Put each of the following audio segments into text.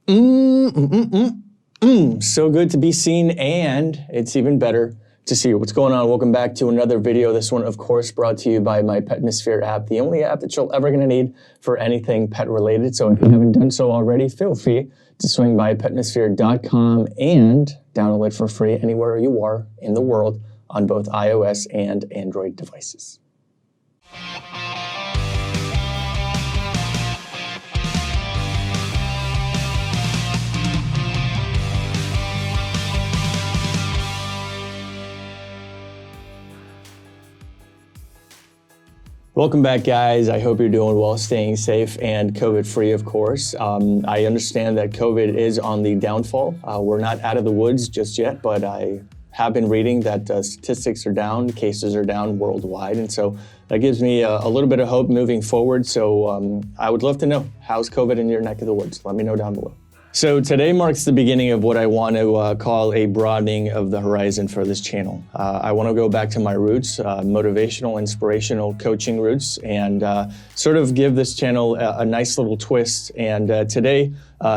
So good to be seen, and it's even better to see you. What's going on? Welcome back to another video. This one, of course, brought to you by my Petmosphere app, the only app that you're ever going to need for anything pet related. So if you haven't done so already, feel free to swing by petmosphere.com and download it for free anywhere you are in the world on both iOS and Android devices. Welcome back, guys. I hope you're doing well, staying safe and COVID-free, of course. I understand that COVID is on the downfall. We're not out of the woods just yet, but I have been reading that statistics are down, cases are down worldwide, and so that gives me a little bit of hope moving forward. So I would love to know, how's COVID in your neck of the woods? Let me know down below. So today marks the beginning of what I want to call a broadening of the horizon for this channel. I want to go back to my roots, motivational, inspirational coaching roots, and sort of give this channel a nice little twist. And today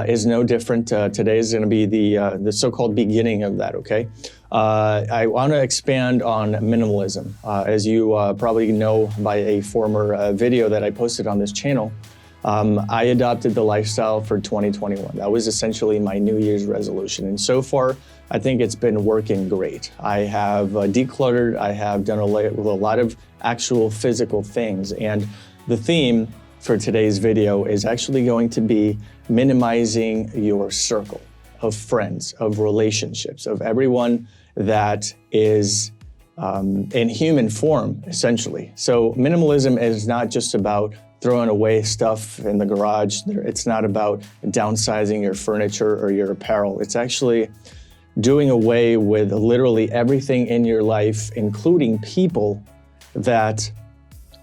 is no different. Today is going to be the so-called beginning of that, okay? I want to expand on minimalism. As you probably know by a former video that I posted on this channel, I adopted the lifestyle for 2021. That was essentially my New Year's resolution. And so far, I think it's been working great. I have decluttered, I have done a lot of actual physical things. And the theme for today's video is actually going to be minimizing your circle of friends, of relationships, of everyone that is in human form, essentially. So minimalism is not just about throwing away stuff in the garage. It's not about downsizing your furniture or your apparel. It's actually doing away with literally everything in your life, including people that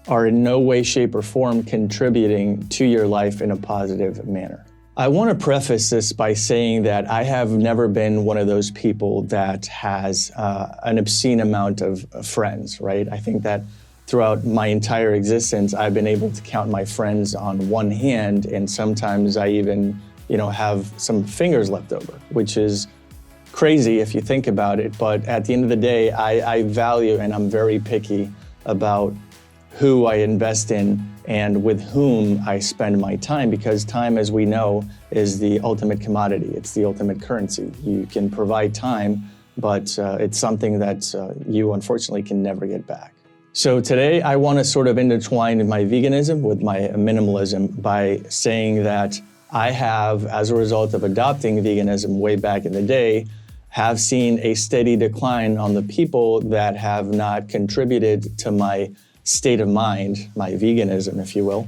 are in no way, shape, or form contributing to your life in a positive manner. I want to preface this by saying that I have never been one of those people that has an obscene amount of friends, right? I think that throughout my entire existence, I've been able to count my friends on one hand, and sometimes I even, have some fingers left over, which is crazy if you think about it. But at the end of the day, I value and I'm very picky about who I invest in and with whom I spend my time, because time, as we know, is the ultimate commodity. It's the ultimate currency. You can provide time, but it's something that you unfortunately can never get back. So today I want to sort of intertwine my veganism with my minimalism by saying that I have, as a result of adopting veganism way back in the day, have seen a steady decline on the people that have not contributed to my state of mind, my veganism, if you will,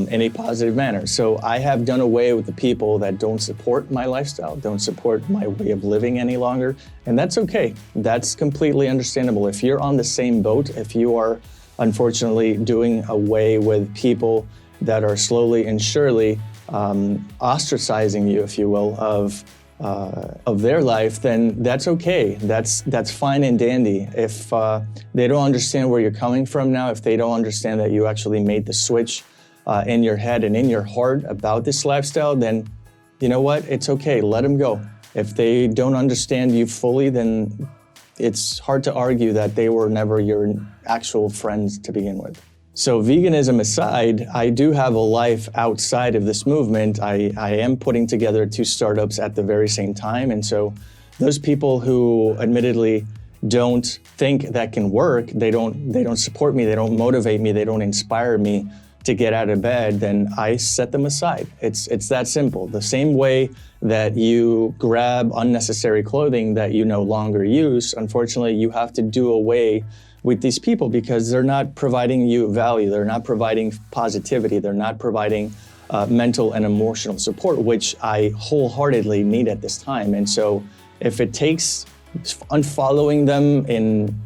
in a positive manner. So I have done away with the people that don't support my lifestyle, don't support my way of living any longer, and that's okay. That's completely understandable. If you're on the same boat, if you are unfortunately doing away with people that are slowly and surely ostracizing you, if you will, of their life, then that's okay. That's fine and dandy. If they don't understand where you're coming from now, if they don't understand that you actually made the switch in your head and in your heart about this lifestyle, then you know what? It's okay. Let them go. If they don't understand you fully, then it's hard to argue that they were never your actual friends to begin with. So veganism aside, I do have a life outside of this movement. I am putting together 2 startups at the very same time. And so those people who admittedly don't think that can work, they don't support me, they don't motivate me, they don't inspire me to get out of bed, then I set them aside. It's that simple. The same way that you grab unnecessary clothing that you no longer use, unfortunately, you have to do away with these people because they're not providing you value. They're not providing positivity. They're not providing mental and emotional support, which I wholeheartedly need at this time. And so if it takes unfollowing them in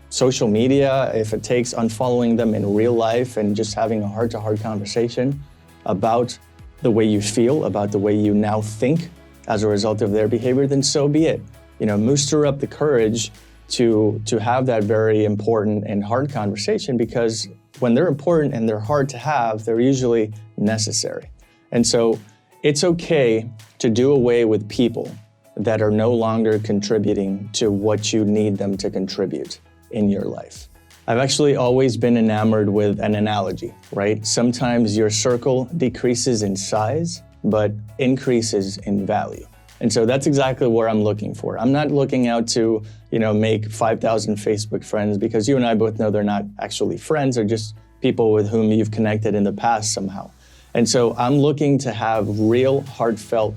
social media, if it takes unfollowing them in real life and just having a heart-to-heart conversation about the way you feel, about the way you now think as a result of their behavior, then so be it. Muster up the courage to have that very important and hard conversation, because when they're important and they're hard to have, they're usually necessary. And so It's okay to do away with people that are no longer contributing to what you need them to contribute in your life. I've actually always been enamored with an analogy, right? Sometimes your circle decreases in size, but increases in value. And so that's exactly where I'm looking for. I'm not looking out to, make 5,000 Facebook friends, because you and I both know they're not actually friends, they're just people with whom you've connected in the past somehow. And so I'm looking to have real, heartfelt,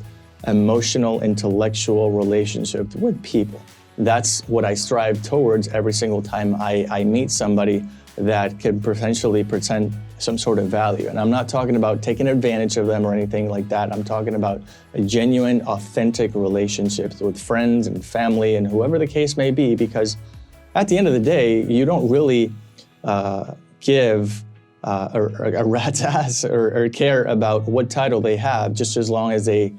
emotional, intellectual relationships with people. That's what I strive towards every single time I meet somebody that can potentially present some sort of value. And I'm not talking about taking advantage of them or anything like that. I'm talking about a genuine, authentic relationships with friends and family and whoever the case may be, because at the end of the day, you don't really give a rat's ass or care about what title they have, just as long as they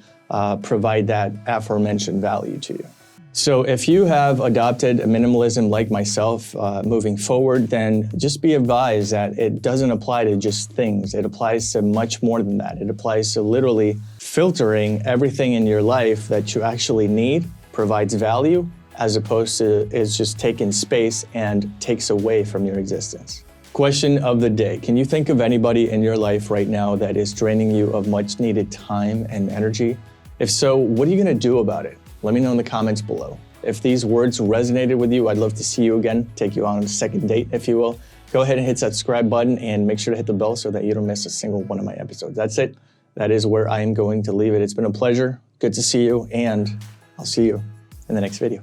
provide that aforementioned value to you. So if you have adopted a minimalism like myself moving forward, then just be advised that it doesn't apply to just things. It applies to much more than that. It applies to literally filtering everything in your life that you actually need, provides value, as opposed to it's just taking space and takes away from your existence. Question of the day. Can you think of anybody in your life right now that is draining you of much needed time and energy? If so, what are you gonna do about it? Let me know in the comments below. If these words resonated with you, I'd love to see you again, take you on a second date, if you will. Go ahead and hit that subscribe button and make sure to hit the bell so that you don't miss a single one of my episodes. That's it. That is where I am going to leave it. It's been a pleasure. Good to see you, and I'll see you in the next video.